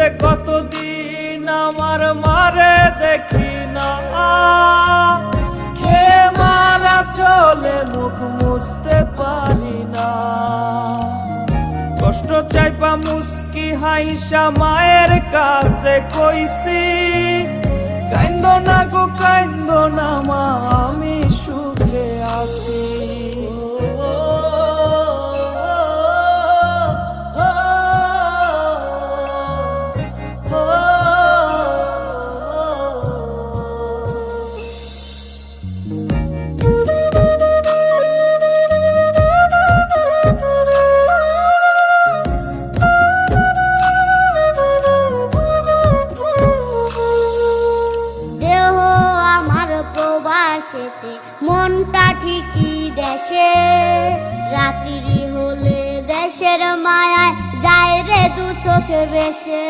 খুঁজতে কতদিন আমার মারে দেখি না, খেয়ে মারা চলে মুখ মুছতে পারি না। কষ্ট চাইপা মুস্কি হাইসা মায়ের কাছে কইছি, কাইন্দো না গো কাইন্দো না মা, আমি সুখে আছি। মনটা ঠিকই দেশে, রাত্রি হলে দেশের মায়ায় যায় রে দু চোখে বেশে।